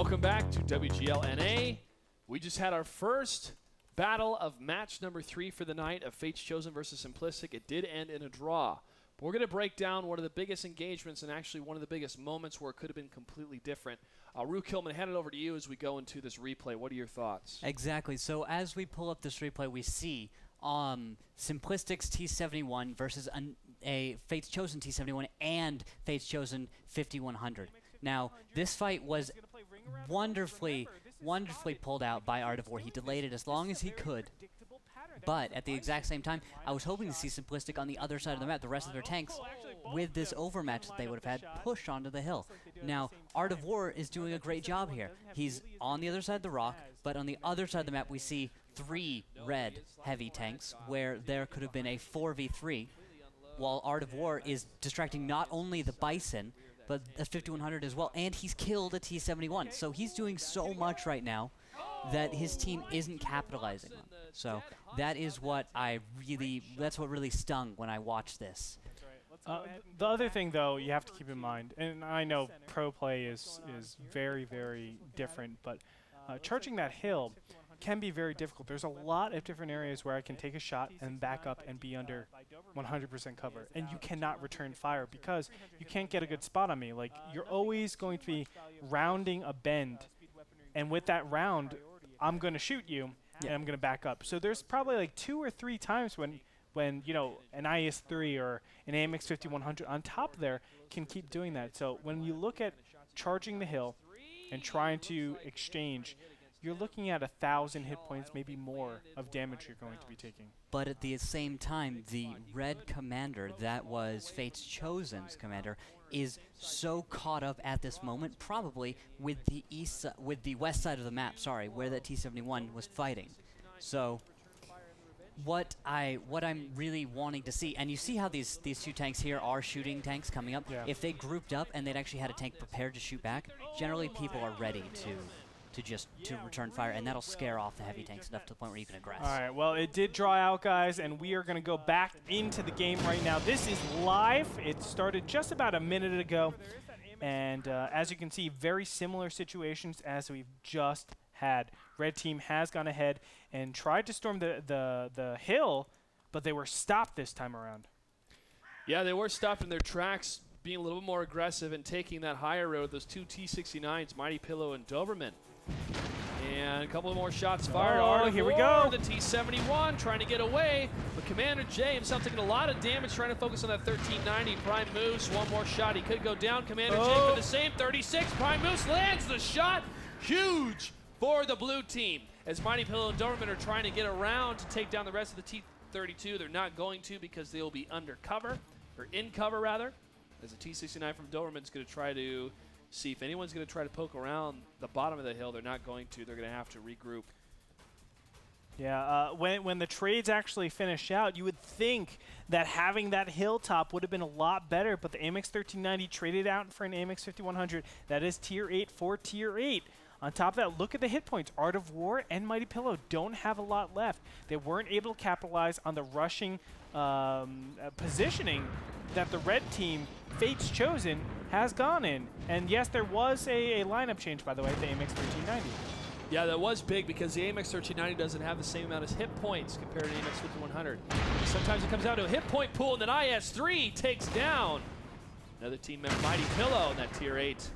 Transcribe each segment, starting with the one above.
Welcome back to WGLNA. We just had our first battle of match number 3 for the night of Fates Chosen versus Simplistic. It did end in a draw. But we're going to break down one of the biggest engagements and actually one of the biggest moments where it could have been completely different. Ruukil, I'm going to hand it over to you as we go into this replay. What are your thoughts? Exactly. So as we pull up this replay, we see Simplistic's T71 versus a Fates Chosen T71 and Fates Chosen 5100. Now, this fight was wonderfully pulled out by Art of War. He delayed it as long as he could. But at the exact same time, I was hoping to see Simplistic on the other side of the map, the rest of their tanks, with this overmatch that they would have had, push onto the hill. Now, Art of War is doing a great job here. He's on the other side of the rock, but on the other side of the map we see 3 red heavy tanks, where there could have been a 4v3, while Art of War is distracting not only the Bison, but a 5100 as well, and he's killed a T71. So he's doing so much right now that his team isn't capitalizing on. So that is what that's what really stung when I watched this. The other thing, though, you have to keep in mind, and I know pro play is very, very different, but charging that hill can be very difficult. There's a lot of different areas where I can take a shot and back up and be under 100% cover, and you cannot return fire because you can't get a good spot on me. Like, you're always going to be rounding a bend, and with that round, I'm going to shoot you, and I'm going to back up. So there's probably like 2 or 3 times when you know, an IS-3 or an AMX 5100 on top there can keep doing that. So when you look at charging the hill and trying to exchange, you're looking at 1,000 hit points, maybe more, of damage you're going to be taking. But at the same time, the red commander, that was Fates Chosen's commander, is so caught up at this moment, probably with the west side of the map, sorry, where that T71 was fighting. So what I'm really wanting to see, and you see how these 2 tanks here are shooting tanks coming up. Yeah. If they grouped up and they'd actually had a tank prepared to shoot back, generally people are ready to return fire, and that'll scare off the heavy tanks enough to the point where you can aggress. All right, well, it did draw out, guys, and we are going to go back into the game right now. This is live. It started just about a minute ago, and as you can see, very similar situations as we've just had. Red team has gone ahead and tried to storm the hill, but they were stopped this time around. Yeah, they were stopped in their tracks, being a little bit more aggressive and taking that higher road, those 2 T69s, Mighty Pillow and Doberman. And a couple of more shots fired. Oh, here we go. The T71 trying to get away, but Commander J himself taking a lot of damage, trying to focus on that 1390. Prime Moose, one more shot. He could go down. Commander J for the same 36. Prime Moose lands the shot. Huge for the blue team. As Mighty Pillow and Doberman are trying to get around to take down the rest of the T32. They're not going to because they'll be under cover, or in cover rather. As the T69 from Doberman's going to try to see if anyone's going to try to poke around the bottom of the hill. They're not going to. They're going to have to regroup. Yeah, when the trades actually finish out, you would think that having that hilltop would have been a lot better, but the AMX 1390 traded out for an AMX 5100. That is Tier 8 for Tier 8. On top of that, look at the hit points. Art of War and Mighty Pillow don't have a lot left. They weren't able to capitalize on the rushing positioning that the red team, Fates Chosen, has gone in. And yes, there was a lineup change, by the way, the AMX 1390. Yeah, that was big because the AMX 1390 doesn't have the same amount of hit points compared to the AMX 5100. Sometimes it comes down to a hit point pool, and then IS-3 takes down another team member, Mighty Pillow, in that Tier 8.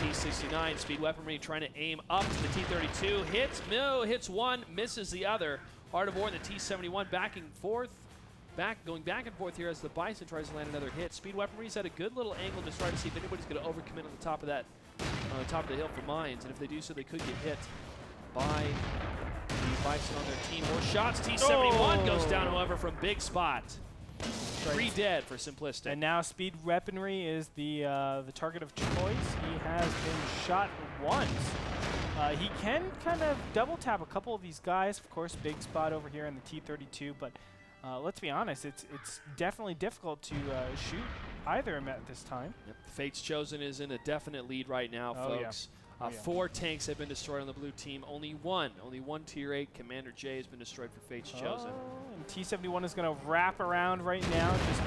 T69 speed weaponry trying to aim up to the T32. Hits one, misses the other. Art of War and the T71 going back and forth here as the Bison tries to land another hit. Speed weaponry's at a good little angle to try to see if anybody's going to overcommit on the top of that, on the top of the hill for mines. And if they do so, they could get hit by the Bison on their team. More shots. T71 goes down, however, from big spot. 3 dead for Simplistic. And now speed weaponry is the target of choice. He has been shot once. He can kind of double tap a couple of these guys. Of course, big spot over here in the T32, but let's be honest, it's definitely difficult to shoot either of them at this time. Yep. Fates Chosen is in a definite lead right now, folks. Yeah. 4 tanks have been destroyed on the blue team. Only one Tier 8 Commander J has been destroyed for Fates Chosen. And T71 is going to wrap around right now, just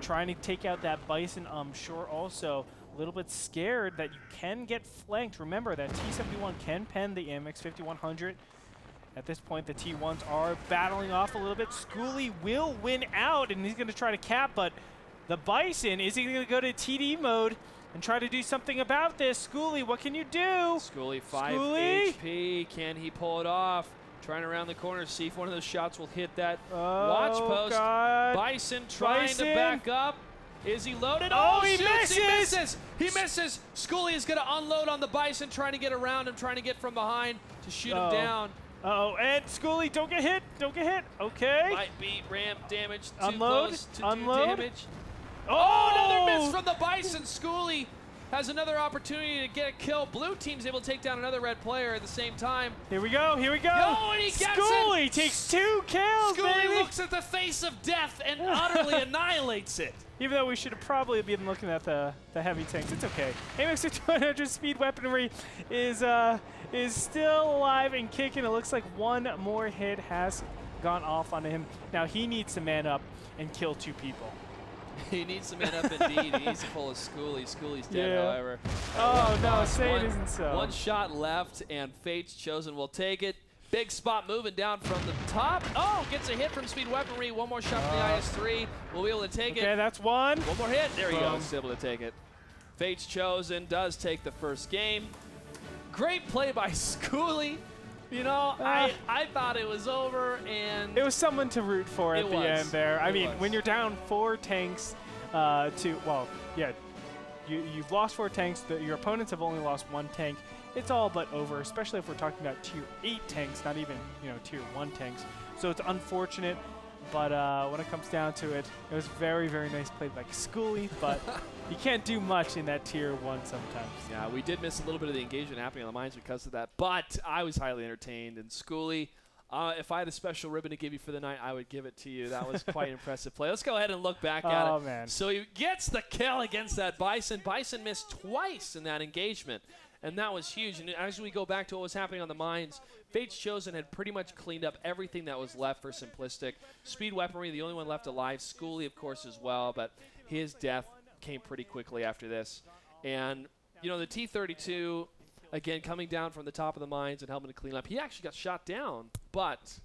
trying to take out that Bison. I'm sure also a little bit scared that you can get flanked. Remember that T-71 can pen the AMX 5100. At this point, the T1s are battling off a little bit. Schooly will win out, and he's going to try to cap, but the Bison, is he going to go to TD mode and try to do something about this? Schooly, what can you do? Schooly 5 HP. Can he pull it off? Trying around the corner, see if one of those shots will hit that watch post. God. Bison trying to back up. Is he loaded? Oh, he shoots, misses! He misses! Schooly is going to unload on the Bison, trying to get around him, trying to get from behind to shoot him down. Uh-oh, and Schooly, don't get hit, don't get hit. Okay. Might be ramp damage, too Unload, close to unload. do damage. Oh, another miss from the Bison. Schooly has another opportunity to get a kill. Blue team's able to take down another red player at the same time. Here we go, here we go. Oh, and he gets Schooly it. takes 2 kills, Schooly baby. looks at the face of death and utterly annihilates it. Even though we should have probably been looking at the heavy tanks, it's okay. AMX 5100 speed weaponry is still alive and kicking. It looks like one more hit has gone off onto him. Now he needs to man up and kill 2 people. He needs to man up indeed. He needs to pull a Schooly. Schooly's dead, however. Oh, no, say it isn't so. One shot left, and Fate's Chosen will take it. Big spot moving down from the top. Oh, gets a hit from Speed Weaponry. One more shot from the IS-3. We'll be able to take it. Okay, that's one. One more hit. There he goes. He's able to take it. Fate's Chosen does take the first game. Great play by Schooly. You know, I thought it was over, and it was someone to root for at the end there. I mean, when you're down 4 tanks you've lost 4 tanks. Your opponents have only lost 1 tank. It's all but over, especially if we're talking about tier 8 tanks, not even tier 1 tanks. So it's unfortunate, but when it comes down to it, it was very, very nice play by Schooly, but you can't do much in that tier 1 sometimes. Yeah, we did miss a little bit of the engagement happening on the mines because of that, but I was highly entertained. And Schooly, if I had a special ribbon to give you for the night, I would give it to you. That was quite an impressive play. Let's go ahead and look back at it. Oh, man. So he gets the kill against that Bison. Bison missed twice in that engagement, and that was huge. And as we go back to what was happening on the mines, Fate's Chosen had pretty much cleaned up everything that was left for Simplistic. Speed Weaponry, the only one left alive. Schooly, of course, as well, but his death came pretty quickly after this. And, the T-32, again, coming down from the top of the mines and helping to clean up. He actually got shot down, but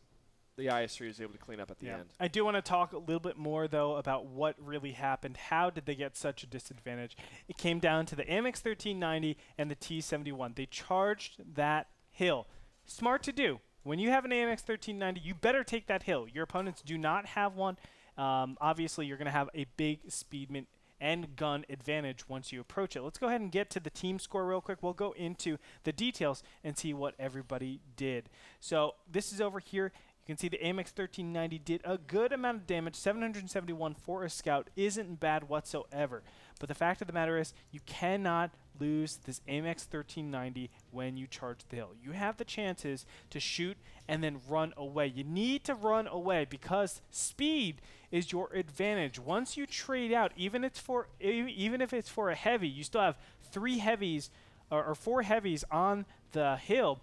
the IS-3 was able to clean up at the end. I do want to talk a little bit more, though, about what really happened. How did they get such a disadvantage? It came down to the AMX 1390 and the T-71. They charged that hill. Smart to do. When you have an AMX 1390, you better take that hill. Your opponents do not have one. Obviously, you're going to have a big speedment and gun advantage once you approach it. Let's go ahead and get to the team score real quick. We'll go into the details and see what everybody did. So this is over here. You can see the AMX 1390 did a good amount of damage. 771 for a scout isn't bad whatsoever. But the fact of the matter is, you cannot lose this AMX 1390 when you charge the hill. You have the chances to shoot and then run away. You need to run away because speed is your advantage. Once you trade out, even if it's for a heavy, you still have 3 heavies or 4 heavies on the hill.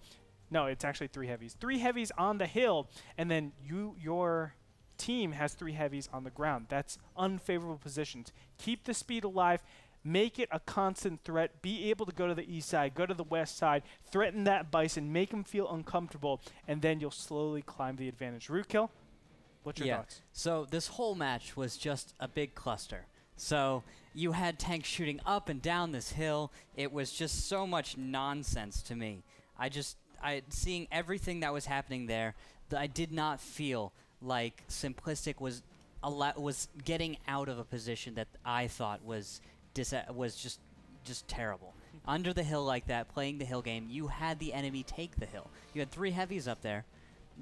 No, it's actually 3 heavies. 3 heavies on the hill, and then your team has 3 heavies on the ground. That's unfavorable positions. Keep the speed alive. Make it a constant threat. Be able to go to the east side, go to the west side, threaten that Bison, make him feel uncomfortable, and then you'll slowly climb the advantage. Ruukil, what's your thoughts? So this whole match was just a big cluster. So you had tanks shooting up and down this hill. It was just so much nonsense to me. Seeing everything that was happening there, I did not feel like Simplistic was getting out of a position that I thought was just terrible. Under the hill like that, playing the hill game, you had the enemy take the hill. You had 3 heavies up there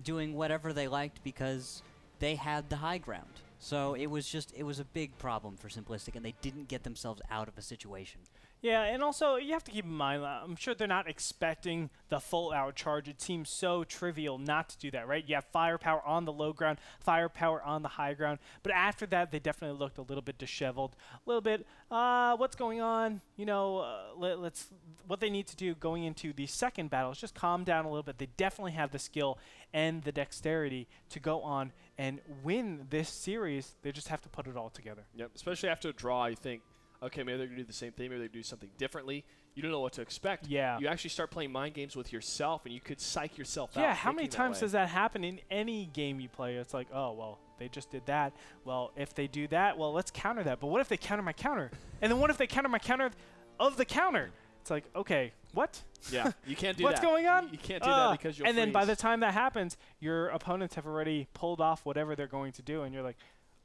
doing whatever they liked because they had the high ground. So it was a big problem for Simplistic, and they didn't get themselves out of a situation. Yeah, and also you have to keep in mind, I'm sure they're not expecting the full-out charge. It seems so trivial not to do that, right? You have firepower on the low ground, firepower on the high ground. But after that, they definitely looked a little bit disheveled, a little bit, what's going on? What they need to do going into the second battle is just calm down a little bit. They definitely have the skill and the dexterity to go on and win this series. They just have to put it all together. Yep, especially after a draw, I think okay, maybe they're going to do the same thing, maybe they do something differently. You don't know what to expect. Yeah. You actually start playing mind games with yourself, and you could psych yourself out. Yeah, how many times does that happen in any game you play? It's like, oh, well, they just did that. Well, if they do that, well, let's counter that. But what if they counter my counter? And then what if they counter my counter of the counter? It's like, okay, what? Yeah, you can't do What's that. going on? You can't do that because you'll And then by freeze. the time that happens, your opponents have already pulled off whatever they're going to do, and you're like,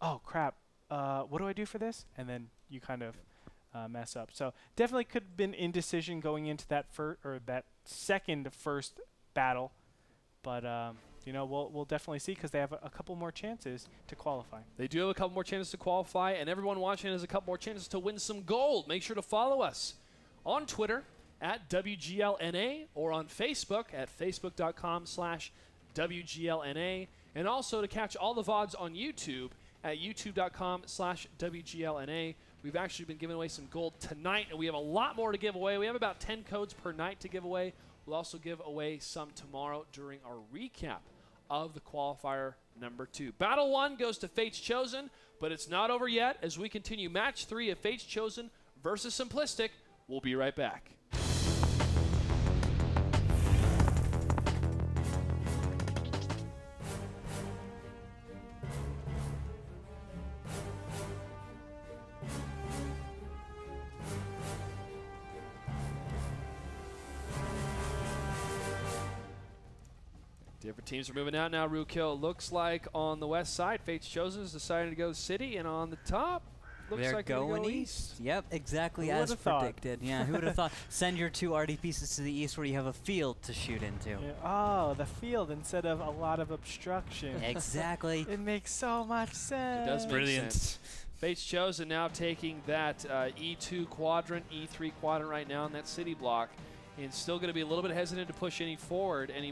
oh, crap, what do I do for this? And then you kind of mess up. So definitely could have been indecision going into that second first battle, but you know, we'll definitely see because they have a couple more chances to qualify. They do have a couple more chances to qualify, and everyone watching has a couple more chances to win some gold. Make sure to follow us on Twitter at WGLNA or on Facebook at facebook.com/WGLNA, and also to catch all the VODs on YouTube at youtube.com/WGLNA. We've actually been giving away some gold tonight, and we have a lot more to give away. We have about 10 codes per night to give away. We'll also give away some tomorrow during our recap of the qualifier number 2. Battle 1 goes to Fates Chosen, but it's not over yet as we continue match 3 of Fates Chosen versus Simplistic. We'll be right back. Different teams are moving out now. Ruukil looks like on the west side. Fates Chosen is deciding to go city, and on the top, looks They're like going go east. Yep, exactly Who as would've thought? predicted. Yeah, who would have thought? Send your 2 RD pieces to the east where you have a field to shoot into. Yeah. Oh, the field instead of a lot of obstruction. Exactly. It makes so much sense. It does make Brilliant. sense. Fates Chosen now taking that E2 quadrant, E3 quadrant right now in that city block, and still going to be a little bit hesitant to push any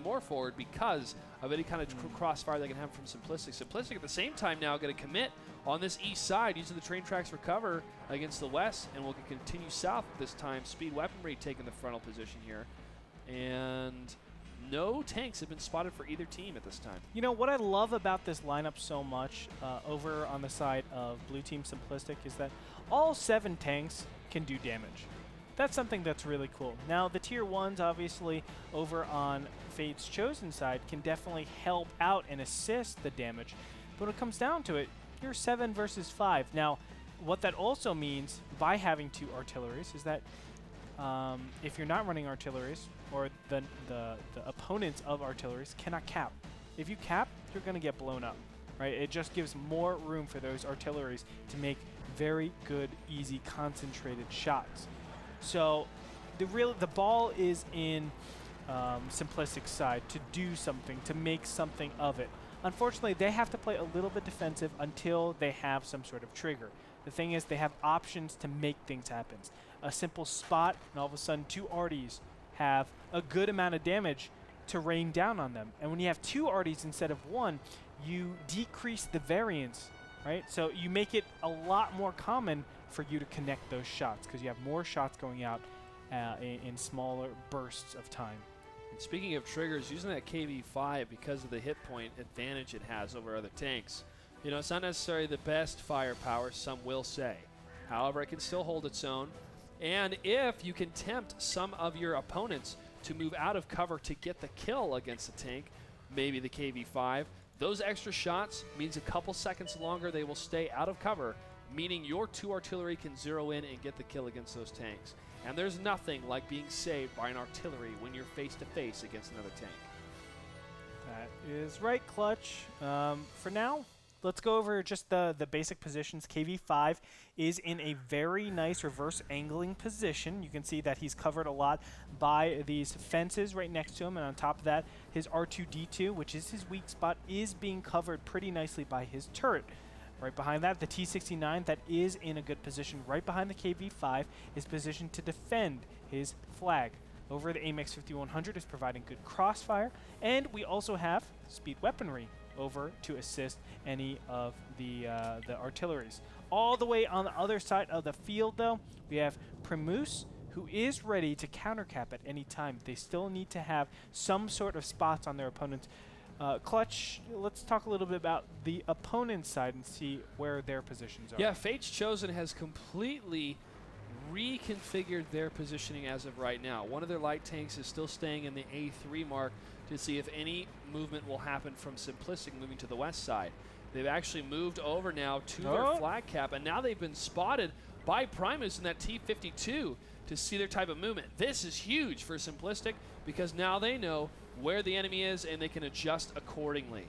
more forward because of any kind of crossfire they can have from Simplistic. Simplistic at the same time now going to commit on this east side using the train tracks for cover against the west, and will continue south this time. Speed Weaponry taking the frontal position here, and no tanks have been spotted for either team at this time. You know, what I love about this lineup so much over on the side of Blue Team Simplistic is that all 7 tanks can do damage. That's something that's really cool. Now, the tier 1s, obviously, over on Fate's Chosen side, can definitely help out and assist the damage. But when it comes down to it, you're 7 versus 5. Now, what that also means by having 2 artilleries is that if you're not running artilleries, or the opponents of artilleries cannot cap. If you cap, you're going to get blown up, right? It just gives more room for those artilleries to make very good, easy, concentrated shots. So the ball is in Simplistic's side to do something, to make something of it. Unfortunately, they have to play a little bit defensive until they have some sort of trigger. The thing is, they have options to make things happen. A simple spot, and all of a sudden 2 arties have a good amount of damage to rain down on them. And when you have 2 arties instead of 1, you decrease the variance, right? So you make it a lot more common for you to connect those shots because you have more shots going out in smaller bursts of time. And speaking of triggers, using that KV5 because of the hit point advantage it has over other tanks. You know, it's not necessarily the best firepower, some will say. However, it can still hold its own. And if you can tempt some of your opponents to move out of cover to get the kill against the tank, maybe the KV5, those extra shots means a couple seconds longer they will stay out of cover, meaning your 2 artillery can zero in and get the kill against those tanks. And there's nothing like being saved by an artillery when you're face-to-face against another tank. That is right, Clutch. For now, let's go over just the basic positions. KV5 is in a very nice reverse angling position. You can see that he's covered a lot by these fences right next to him, and on top of that, his R2-D2, which is his weak spot, is being covered pretty nicely by his turret. Right behind that, the T-69, that is in a good position. Right behind the KV5 is positioned to defend his flag. Over the AMX 5100 is providing good crossfire, and we also have speed weaponry over to assist any of the artilleries. All the way on the other side of the field, though, we have Primus, who is ready to countercap at any time. They still need to have some sort of spots on their opponents. Clutch, let's talk a little bit about the opponent's side and see where their positions are. Yeah, Fates Chosen has completely reconfigured their positioning as of right now. One of their light tanks is still staying in the A3 mark to see if any movement will happen from Simplistic moving to the west side. They've actually moved over now to their flag cap, and now they've been spotted by Primus in that T-52 to see their type of movement. This is huge for Simplistic because now they know where the enemy is and they can adjust accordingly.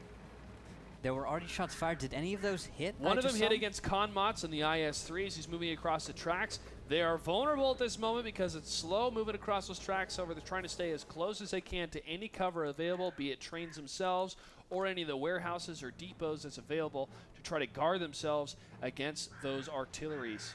There were already shots fired. Did any of those hit? One of them hit against Konmats on the IS-3s. He's moving across the tracks. They are vulnerable at this moment because it's slow moving across those tracks. However, they're trying to stay as close as they can to any cover available, be it trains themselves or any of the warehouses or depots that's available to try to guard themselves against those artilleries.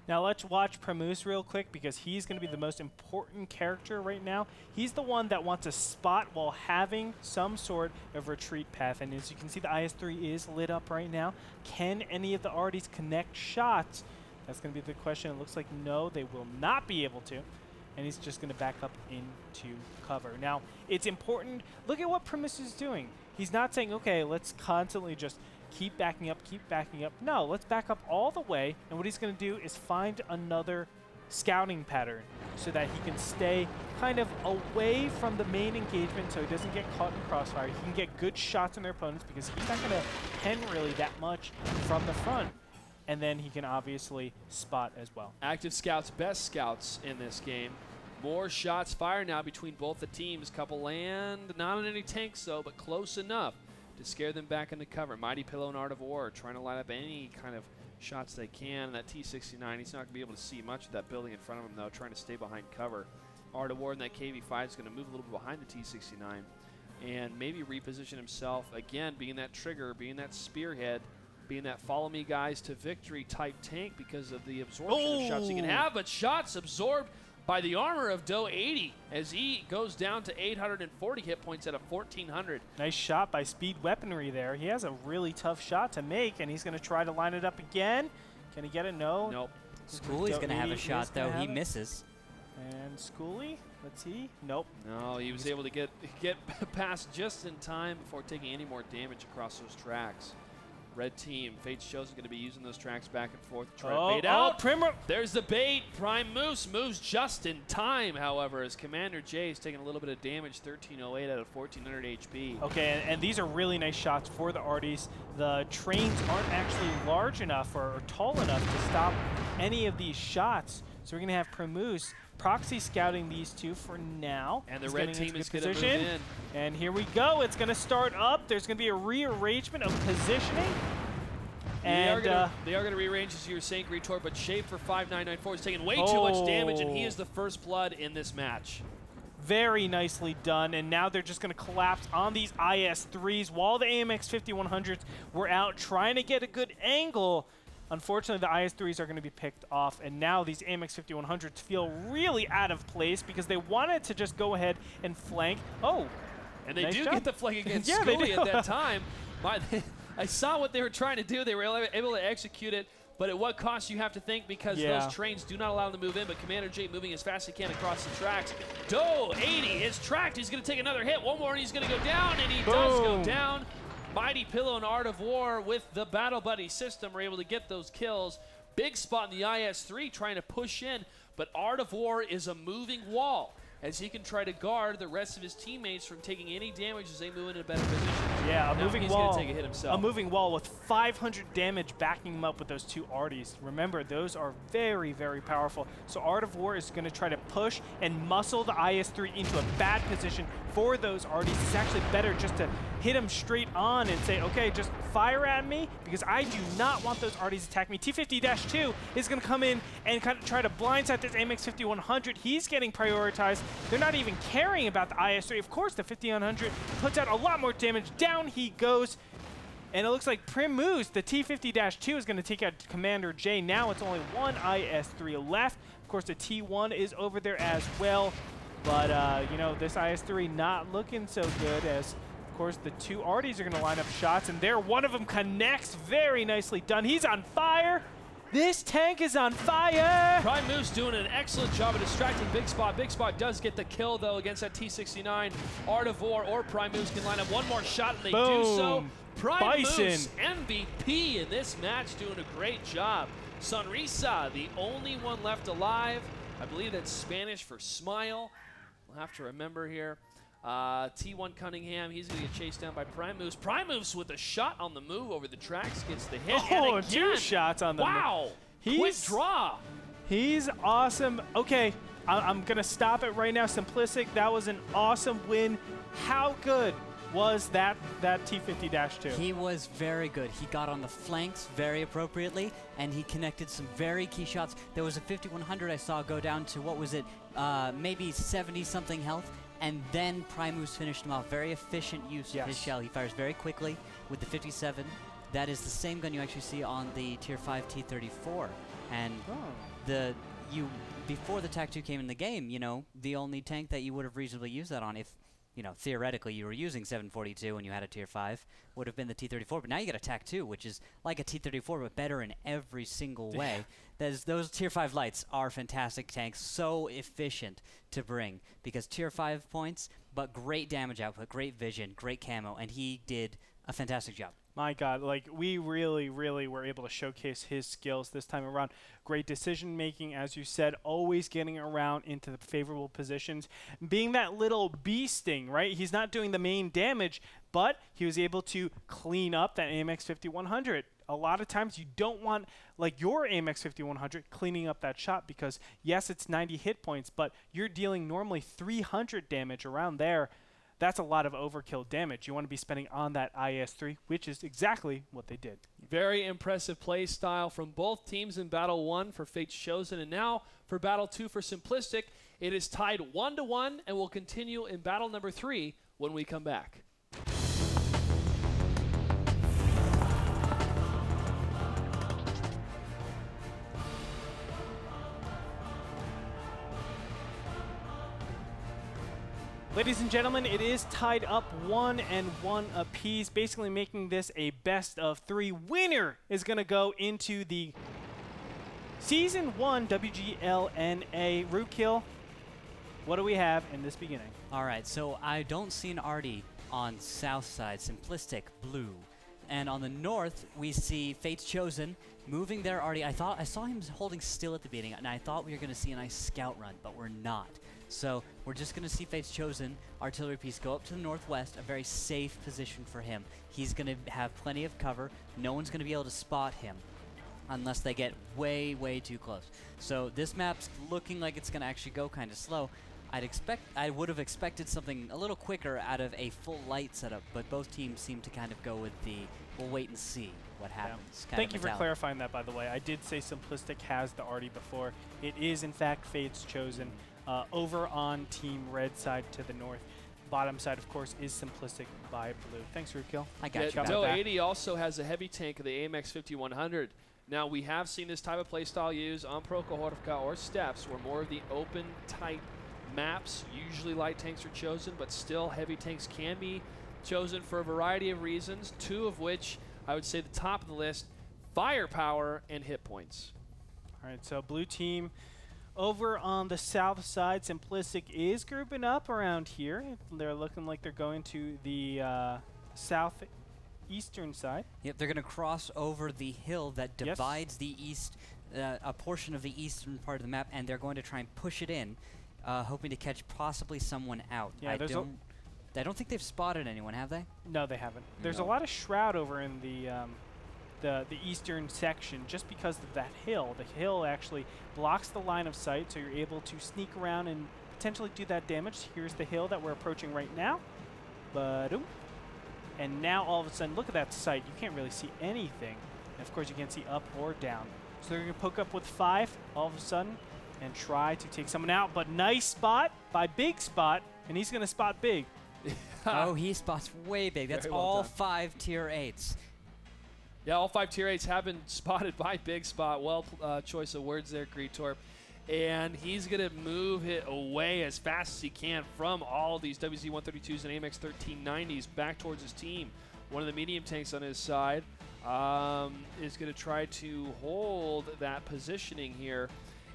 Now let's watch Primus real quick because he's going to be the most important character right now. He's the one that wants to spot while having some sort of retreat path. And as you can see, the IS-3 is lit up right now. Can any of the arties connect shots? That's going to be the question. It looks like no, they will not be able to. And he's just going to back up into cover. Now, it's important. Look at what Primus is doing. He's not saying, okay, let's constantly just keep backing up, keep backing up. No, let's back up all the way. And what he's going to do is find another scouting pattern so that he can stay kind of away from the main engagement so he doesn't get caught in crossfire. He can get good shots on their opponents because he's not going to pen really that much from the front. And then he can obviously spot as well. Active scouts, best scouts in this game. More shots fired now between both the teams. Couple land, not on any tanks though, but close enough to scare them back into cover. Mighty Pillow and Art of War trying to line up any kind of shots they can. That T-69, he's not going to be able to see much of that building in front of him though, trying to stay behind cover. Art of War in that KV-5 is going to move a little bit behind the T-69 and maybe reposition himself, again, being that trigger, being that spearhead, being that follow me guys to victory type tank because of the absorption of shots he can have, but shots absorbed by the armor of Ro8 as he goes down to 840 hit points out of 1,400. Nice shot by Speed Weaponry there. He has a really tough shot to make, and he's going to try to line it up again. Can he get it? No. Nope. Schooley's going to have a shot, though. He misses. And Schooley, let's see. Nope. No, he was able to get past just in time before taking any more damage across those tracks. Red team, Fate's Chosen going to be using those tracks back and forth to try to bait out. There's the bait. Prime Moose moves just in time, however, as Commander J is taking a little bit of damage, 1308 out of 1400 HP. Okay, and these are really nice shots for the arties. The trains aren't actually large enough or tall enough to stop any of these shots. So we're going to have Primus proxy scouting these two for now. And the red team is going to move in. And here we go. It's going to start up. There's going to be a rearrangement of positioning. And they are going to rearrange, as you were saying, Gretorp, but Shape for 5994 is taking way too much damage, and he is the first blood in this match. Very nicely done, and now they're just going to collapse on these IS-3s while the AMX 5100s were out trying to get a good angle. Unfortunately, the IS-3s are going to be picked off, and now these AMX 5100s feel really out of place because they wanted to just go ahead and flank. Oh, and they do get the flank against Schooley at that time. I saw what they were trying to do. They were able to execute it, but at what cost you have to think because those trains do not allow them to move in, but Commander J moving as fast as he can across the tracks. Ro8 is tracked. He's going to take another hit. One more, and he's going to go down, and he does go down. Mighty Pillow and Art of War with the Battle Buddy system are able to get those kills. Big spot in the IS-3 trying to push in, but Art of War is a moving wall as he can try to guard the rest of his teammates from taking any damage as they move into a better position. Yeah, a moving wall. He's going to take a hit himself. A moving wall with 500 damage backing him up with those two arties. Remember, those are very, very powerful. So Art of War is going to try to push and muscle the IS-3 into a bad position for those arties. It's actually better just to hit him straight on and say, okay, just fire at me because I do not want those arties to attack me. T-50-2 is going to come in and kind of try to blindside this AMX 5100. He's getting prioritized. They're not even caring about the IS-3. Of course, the 5100 puts out a lot more damage. Down he goes. And it looks like Primus, the T-50-2, is going to take out Commander J. Now it's only one IS-3 left. Of course, the T-1 is over there as well. But, you know, this IS-3 not looking so good as, of course, the two arties are going to line up shots. And there, one of them connects. Very nicely done. He's on fire. This tank is on fire! Prime Moose doing an excellent job of distracting Big Spot. Big Spot does get the kill, though, against that T-69. Art of War or Prime Moose can line up one more shot, and they do so. Prime Moose, MVP in this match, doing a great job Sonrisa, the only one left alive. I believe that's Spanish for smile. We'll have to remember here. T1 Cunningham, he's going to get chased down by Prime Moves. Prime Moves with a shot on the move over the tracks, gets the hit. Oh, and two shots on the move. Wow. Quick draw. He's awesome. Okay, I'm going to stop it right now. Simplistic, that was an awesome win. How good was that T50-2? He was very good. He got on the flanks very appropriately, and he connected some very key shots. There was a 5100 I saw go down to, what was it, maybe 70-something health, and then Primus finished him off. Very efficient use of his shell. He fires very quickly with the 57. That is the same gun you actually see on the Tier 5 T34. And before the TAC-2 came in the game, you know, the only tank that you would have reasonably used that on, if, you know, theoretically you were using 742 and you had a Tier 5, would have been the T-34. But now you get a TAC-2, which is like a T-34, but better in every single way. Those Tier 5 lights are fantastic tanks, so efficient to bring, because Tier 5 points, but great damage output, great vision, great camo, and he did a fantastic job. My God, like, we really, really were able to showcase his skills this time around. Great decision making, as you said, always getting around into the favorable positions. Being that little bee sting, right? He's not doing the main damage, but he was able to clean up that AMX 5100. A lot of times you don't want, like, your AMX 5100 cleaning up that shot, because, yes, it's 90 hit points, but you're dealing normally 300 damage around there. That's a lot of overkill damage. You want to be spending on that IS-3, which is exactly what they did. Very impressive play style from both teams in Battle 1 for Fates Chosen, and now for Battle 2 for Simplistic. It is tied 1-1 and will continue in Battle number 3 when we come back. Ladies and gentlemen, it is tied up 1-1 apiece, basically making this a best of 3. Winner is going to go into the Season 1 WGLNA. Ruukil, what do we have in this beginning? All right, so I don't see an Artie on south side, Simplistic, blue. And on the north, we see Fates Chosen moving their Artie. I saw him holding still at the beginning, and I thought we were going to see a nice scout run, but we're not. So we're just going to see Fates Chosen artillery piece go up to the northwest, a very safe position for him. He's going to have plenty of cover. No one's going to be able to spot him unless they get way, way too close. So this map's looking like it's going to actually go kind of slow. I would have expected something a little quicker out of a full light setup, but both teams seem to kind of go with the we'll wait and see what happens. Thank you for clarifying that, by the way. I did say Simplistic has the Artie before. It is, in fact, Fates Chosen. Over on Team Red side to the north. Bottom side, of course, is Simplistic by blue. Thanks, Ruukil. I got you. Ro8 also has a heavy tank of the AMX 5100. Now, we have seen this type of playstyle used on Pro Kohorivka or Steps, where more of the open, tight maps, usually light tanks are chosen, but still heavy tanks can be chosen for a variety of reasons, two of which I would say the top of the list, firepower and hit points. All right, so blue team over on the south side. Simplistic is grouping up around here. They're looking like they're going to the southeastern side. Yep, they're going to cross over the hill that divides the east, a portion of the eastern part of the map, and they're going to try and push it in, hoping to catch possibly someone out. Yeah, I don't think they've spotted anyone, have they? No, they haven't. There's a lot of shroud over in the eastern section, just because of that hill. The hill actually blocks the line of sight, so you're able to sneak around and potentially do that damage. Here's the hill that we're approaching right now. Ba-doom. And now all of a sudden, look at that sight. You can't really see anything. And of course, you can't see up or down. So they're going to poke up with 5 all of a sudden and try to take someone out. But nice spot by Big Spot, and he's going to spot Big. Oh, he spots way big. That's all 5 tier 8s. Yeah, all 5 tier 8s have been spotted by Big Spot. Well, choice of words there, Gretorp. And he's going to move it away as fast as he can from all these WZ-132s and AMX 1390s back towards his team. One of the medium tanks on his side is going to try to hold that positioning here.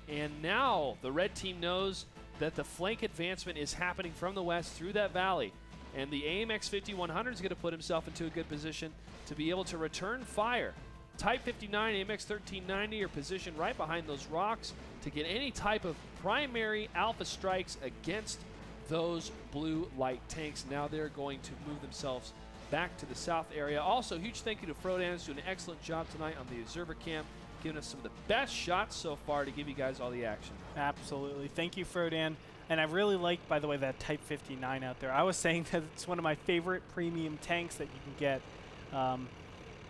And now the red team knows that the flank advancement is happening from the west through that valley. And the AMX 5100 is going to put himself into a good position to be able to return fire Type 59 AMX 1390 are positioned right behind those rocks to get any type of primary alpha strikes against those blue light tanks. Now they're going to move themselves back to the south area. Also, huge thank you to Frodan, doing an excellent job tonight on the observer cam, giving us some of the best shots so far to give you guys all the action. Absolutely. Thank you, Frodan. And I really like, by the way, that Type 59 out there. I was saying that it's one of my favorite premium tanks that you can get.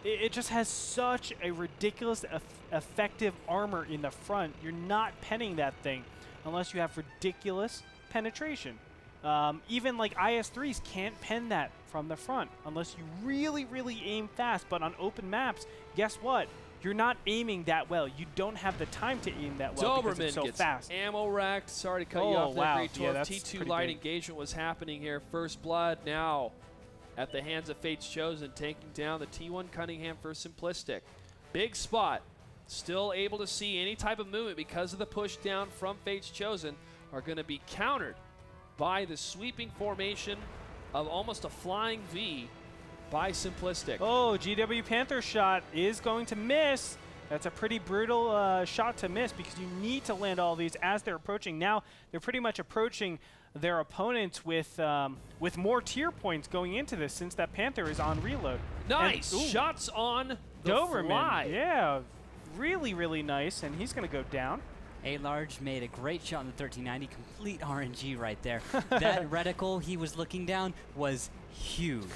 It just has such a ridiculous effective armor in the front. You're not penning that thing unless you have ridiculous penetration. Even like IS-3s can't pen that from the front unless you really, really aim fast. But on open maps, guess what? You're not aiming that well. You don't have the time to aim that well because it's so fast. Ammo racked. Sorry to cut you off there, wow. Gretorp. Yeah, T2 light engagement was happening here. First blood now at the hands of Fates Chosen, taking down the T1 Cunningham for Simplistic. Big spot. Still able to see any type of movement because of the push down from Fates Chosen are going to be countered by the sweeping formation of almost a flying V by Simplistic. Oh, GW Panther shot is going to miss. That's a pretty brutal shot to miss because you need to land all these as they're approaching. Now they're pretty much approaching their opponents with more tier points going into this since that Panther is on reload. Nice shots on the fly. Yeah, really, really nice, and he's going to go down. A-Large made a great shot on the 1390, complete RNG right there. That reticle he was looking down was huge.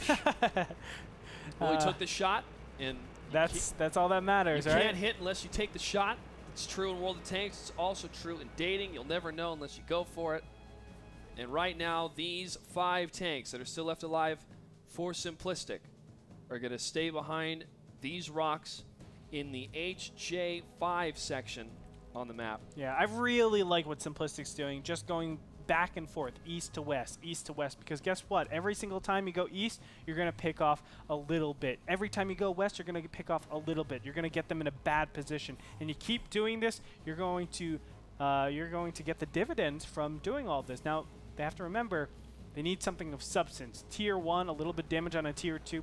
Well, he took the shot, and that's all that matters, you right? can't hit unless you take the shot. It's true in World of Tanks. It's also true in dating. You'll never know unless you go for it. And right now, these 5 tanks that are still left alive for Simplistic are going to stay behind these rocks in the HJ5 section on the map. Yeah, I really like what Simplistic's doing, just going back and forth, east to west, because guess what? Every single time you go east, you're going to pick off a little bit. Every time you go west, you're going to pick off a little bit. You're going to get them in a bad position. And you keep doing this, you're going to get the dividends from doing all this. Now, they have to remember, they need something of substance. Tier 1, a little bit damage on a Tier 2.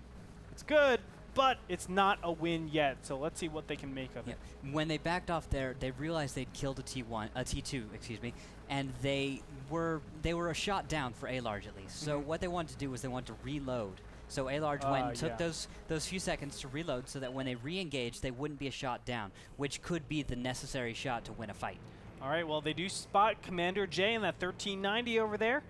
It's good, but it's not a win yet. So let's see what they can make of it. When they backed off there, they realized they'd killed a T2, excuse me, and they were a shot down for A-Large at least. So what they wanted to do was they wanted to reload. So A-Large went and took those few seconds to reload so that when they re-engaged, they wouldn't be a shot down, which could be the necessary shot to win a fight. All right, well, they do spot Commander J in that 1390 over there.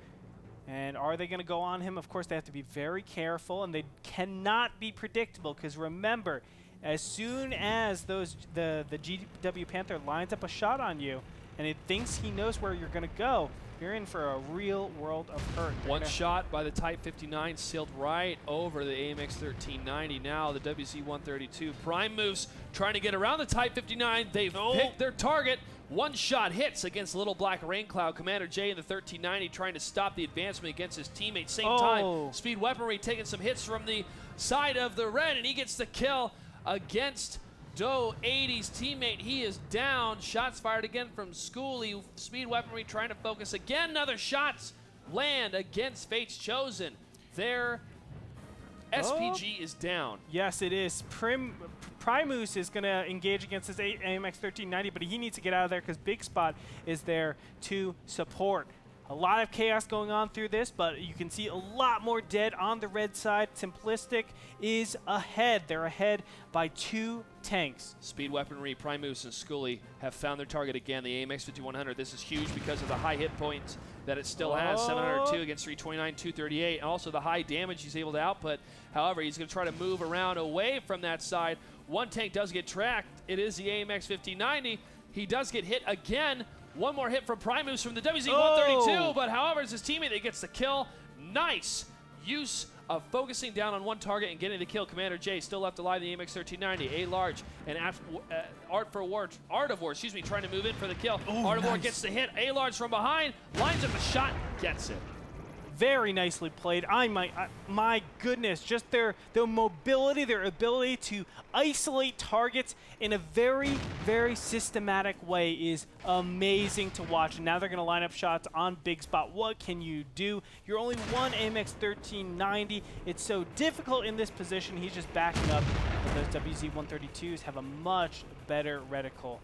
And are they going to go on him? Of course, they have to be very careful, and they cannot be predictable because remember, as soon as the GW Panther lines up a shot on you and it thinks he knows where you're going to go, you're in for a real world of hurt. One shot by the Type 59 sailed right over the AMX 1390. Now the WZ-132 prime moves trying to get around the Type 59. They've picked their target. One shot hits against Little Black Rain Cloud. Commander J in the 1390 trying to stop the advancement against his teammates. Same time, Speed Weaponry taking some hits from the side of the red, and he gets the kill against Ro8's teammate. He is down. Shots fired again from Schoolie. Speed Weaponry trying to focus again. Another shots land against Fates Chosen. Their SPG is down. Yes, it is. Primus is going to engage against his AMX 1390, but he needs to get out of there because Big Spot is there to support. A lot of chaos going on through this, but you can see a lot more dead on the red side. Simplistic is ahead. They're ahead by 2 tanks. Speed Weaponry, Primus, and Schoolie have found their target again, the AMX 5100. This is huge because of the high hit points that it still has, 702 against 329, 238, and also the high damage he's able to output. However, he's going to try to move around away from that side. One tank does get tracked. It is the AMX 1590. He does get hit again. One more hit from Primus from the WZ-132, but however, it's his teammate that gets the kill. Nice use of focusing down on one target and getting the kill. Commander J still left alive in the AMX 1390. A-Large and Art of War, trying to move in for the kill. Art of War gets the hit. A-Large from behind, lines up a shot, gets it. Very nicely played. My goodness, just their mobility, their ability to isolate targets in a very, very systematic way is amazing to watch. And now they're going to line up shots on big spot. What can you do? You're only one AMX 1390. It's so difficult in this position. He's just backing up. But those WZ-132s have a much better reticle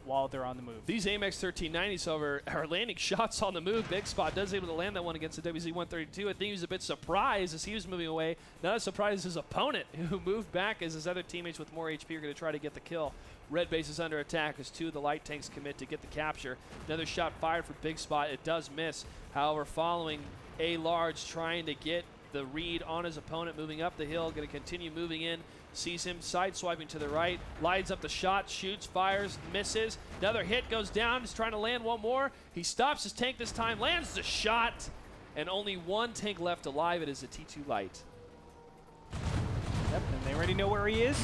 while they're on the move. These AMX 1390s, however, are landing shots on the move. Big Spot does able to land that one against the WZ-132. I think he was a bit surprised as he was moving away. Not as surprised as his opponent, who moved back as his other teammates with more HP are going to try to get the kill. Red base is under attack as 2 of the light tanks commit to get the capture. Another shot fired for Big Spot. It does miss. However, following A large, trying to get the read on his opponent, moving up the hill, going to continue moving in. Sees him sideswiping to the right, lines up the shot, shoots, fires, misses. Another hit goes down. He's trying to land one more. He stops his tank this time, lands the shot, and only one tank left alive. It is a T2 light. Yep, and they already know where he is.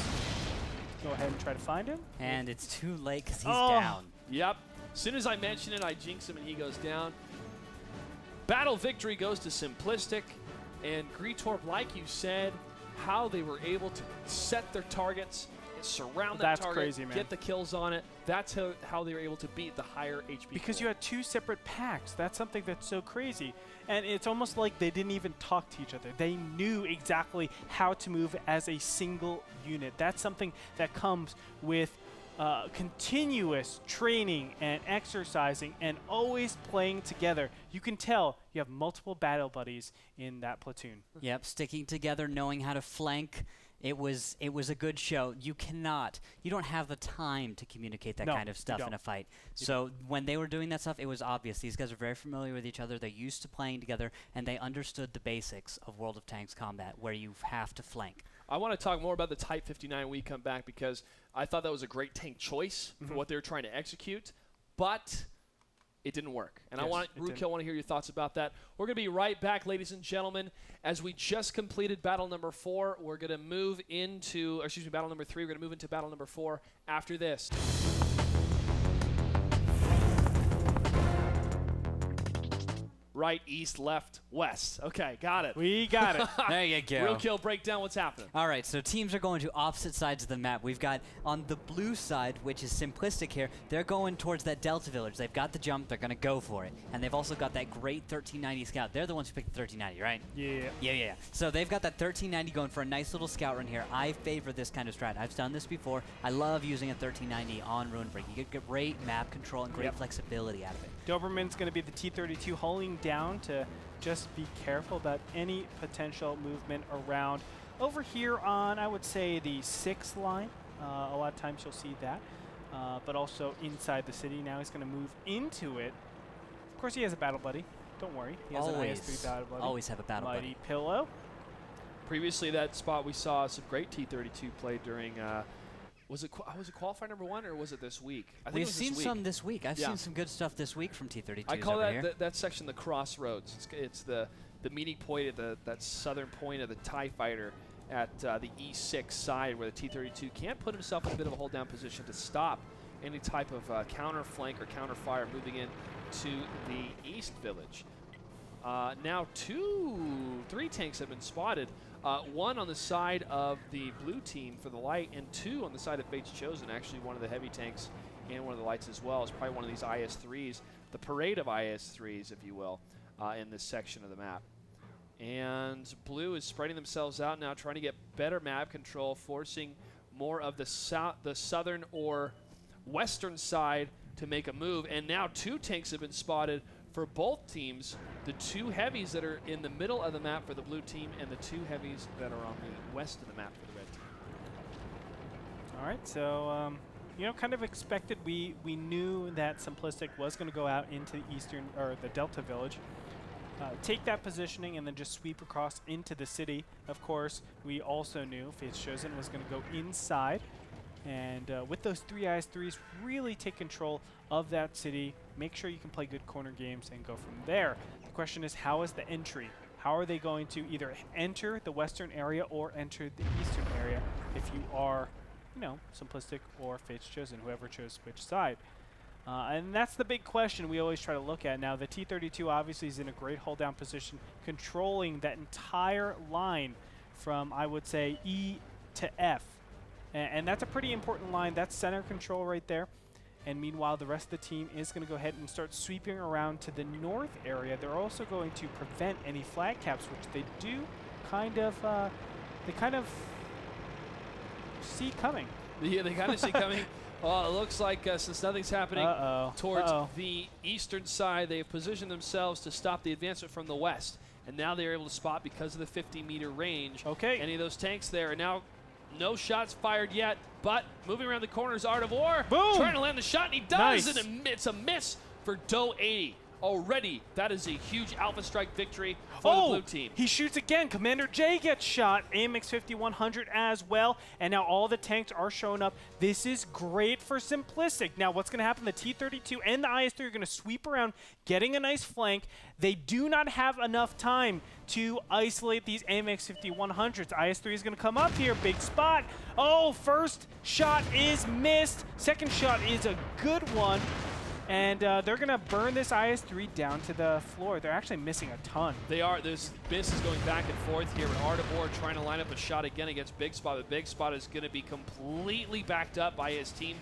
Go ahead and try to find him. And it's too late because he's down. Yep. As soon as I mention it, I jinx him and he goes down. Battle victory goes to Simplistic, and Gretorp, like you said, how they were able to set their targets, surround that target, crazy, man. Get the kills on it. That's how they were able to beat the higher HP. Because you had 2 separate packs. That's something that's so crazy. And it's almost like they didn't even talk to each other. They knew exactly how to move as a single unit. That's something that comes with continuous training and exercising and always playing together. You can tell you have multiple battle buddies in that platoon. Yep, sticking together, knowing how to flank. It was a good show. You don't have the time to communicate that kind of stuff in a fight. So when they were doing that stuff, it was obvious. These guys are very familiar with each other. They're used to playing together, and they understood the basics of World of Tanks combat, where you have to flank. I want to talk more about the Type 59 when we come back, because I thought that was a great tank choice for what they were trying to execute, but it didn't work. And yes, Ruukil, I want to hear your thoughts about that. We're going to be right back, ladies and gentlemen. As we just completed battle number 4, we're going to move into, or excuse me, battle number 3. We're going to move into battle number 4 after this. Right, east, left, west. Okay, got it. We got it. There you go. Ruukil, break down what's happening. All right, so teams are going to opposite sides of the map. We've got on the blue side, which is Simplistic here, they're going towards that Delta village. They've got the jump. They're going to go for it. And they've also got that great 1390 scout. They're the ones who picked the 1390, right? Yeah. Yeah. So they've got that 1390 going for a nice little scout run here. I favor this kind of strat. I've done this before. I love using a 1390 on Ruin Break. You get great map control and great flexibility out of it. Doberman's going to be the T-32 holding down to just be careful about any potential movement around. Over here on, I would say, the 6th line, a lot of times you'll see that, but also inside the city. Now he's going to move into it. Of course, he has a battle buddy. Don't worry. He has an IS-3 battle buddy. Always have a battle buddy. Mighty Pillow. Previously, that spot we saw some great T-32 played during was it qualifier number 1 or was it this week? I think We've it was seen this week. some this week. I've seen some good stuff this week from T-32s. I call over here. that section the crossroads. It's the meeting point at that southern point of the TIE fighter at the E6 side, where the T-32 can't put himself in a bit of a hold down position to stop any type of counter flank or counter fire moving in to the east village. Now 3 tanks have been spotted. 1 on the side of the blue team for the light, and 2 on the side of Fate's Chosen. Actually, one of the heavy tanks and one of the lights as well. It's probably one of these IS-3s, the parade of IS-3s, if you will, in this section of the map. And blue is spreading themselves out now, trying to get better map control, forcing more of the southern or western side to make a move. And now 2 tanks have been spotted for both teams, the 2 heavies that are in the middle of the map for the blue team and the 2 heavies that are on the west of the map for the red team. All right, so you know, kind of expected. We knew that Simplistic was going to go out into the eastern or the Delta village, take that positioning, and then just sweep across into the city. Of course, we also knew Fate's Chosen was going to go inside, and with those 3 IS-3s, really take control of that city. Make sure you can play good corner games and go from there. The question is, how is the entry? How are they going to either enter the western area or enter the eastern area if you are, you know, Simplistic or Fate's Chosen, whoever chose which side? And that's the big question we always try to look at. Now, the T-32 obviously is in a great hold-down position, controlling that entire line from, I would say, E to F. And that's a pretty important line. That's center control right there. And meanwhile, the rest of the team is going to go ahead and start sweeping around to the north area. They're also going to prevent any flag caps, which they do kind of see coming. Yeah, they kind of see coming. Well, it looks like since nothing's happening towards the eastern side, they've positioned themselves to stop the advancement from the west. And now they're able to spot, because of the 50-meter range, any of those tanks there. And now no shots fired yet, but moving around the corner is Art of War. Boom! Trying to land the shot, and he does, and it's a miss for Ro8. Already, that is a huge Alpha Strike victory for the blue team. He shoots again. Commander J gets shot. AMX 5100 as well. And now all the tanks are showing up. This is great for Simplistic. Now, what's going to happen? The T-32 and the IS-3 are going to sweep around, getting a nice flank. They do not have enough time to isolate these AMX 5100s. IS-3 is going to come up here. Big spot. Oh, first shot is missed. Second shot is a good one. And they're going to burn this IS-3 down to the floor. They're actually missing a ton. They are. This is going back and forth here. With Art of War trying to line up a shot again against Big Spot. But Big Spot is going to be completely backed up by his team.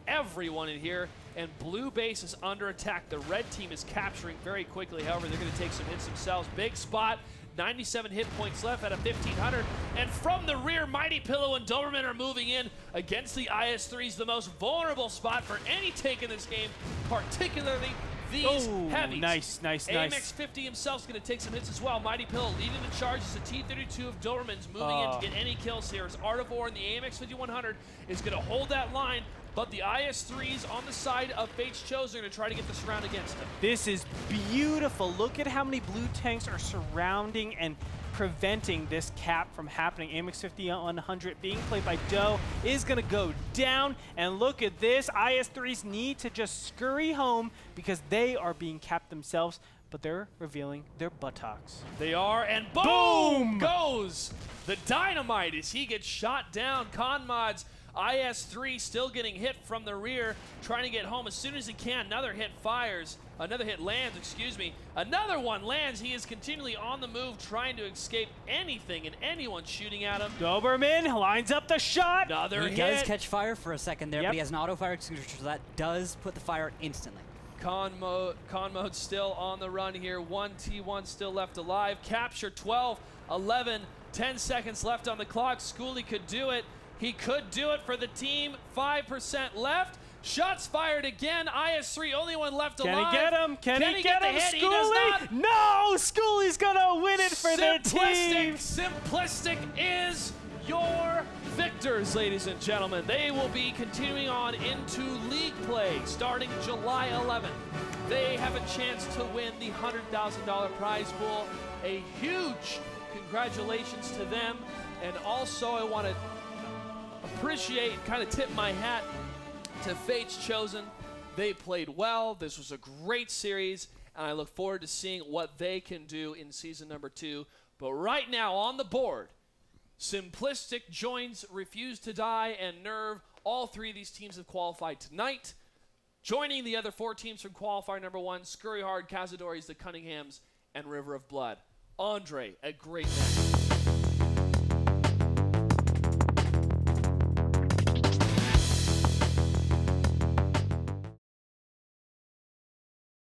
Everyone in here. And blue base is under attack. The red team is capturing very quickly. However, they're going to take some hits themselves. Big Spot, 97 hit points left out of 1,500. And from the rear, Mighty Pillow and Doberman are moving in against the IS-3s, the most vulnerable spot for any tank in this game, particularly these heavies. Nice. AMX 50 himself is going to take some hits as well. Mighty Pillow leading the charge as the T-32 of Doberman's moving in to get any kills here. As Art of War and the AMX 5100 is going to hold that line. But the IS-3s on the side of Fate's Chosen are going to try to get the surround against them. This is beautiful. Look at how many blue tanks are surrounding and preventing this cap from happening. AMX 5100 being played by Doe is going to go down. And look at this. IS-3s need to just scurry home because they are being capped themselves. But they're revealing their buttocks. They are, and boom goes the dynamite as he gets shot down. Conmod's IS-3 still getting hit from the rear, trying to get home as soon as he can. Another hit fires. Another hit lands, excuse me. Another one lands. He is continually on the move, trying to escape anything and anyone shooting at him. Doberman lines up the shot. He does catch fire for a second there, but he has an auto-fire extinguisher, so that does put the fire out instantly. Con mode still on the run here. One T1 still left alive. Capture 12, 11, 10 seconds left on the clock. Schoolie could do it. He could do it for the team. 5% left. Shots fired again. IS-3, only one left alive. Can he get him? Can he get him, Schoolie? He does not. No! Schoolie's gonna win it for the team. Simplistic is your victors, ladies and gentlemen. They will be continuing on into league play starting July 11th. They have a chance to win the $100,000 prize pool. A huge congratulations to them. And also I want to appreciate and kind of tip my hat to Fate's Chosen. They played well. This was a great series, and I look forward to seeing what they can do in season number 2. But right now on the board, Simplistic joins Refuse to Die and Nerve. All three of these teams have qualified tonight. Joining the other 4 teams from qualifier number 1, Scurry Hard, Cazadores, the Cunninghams, and River of Blood. Andre, a great match.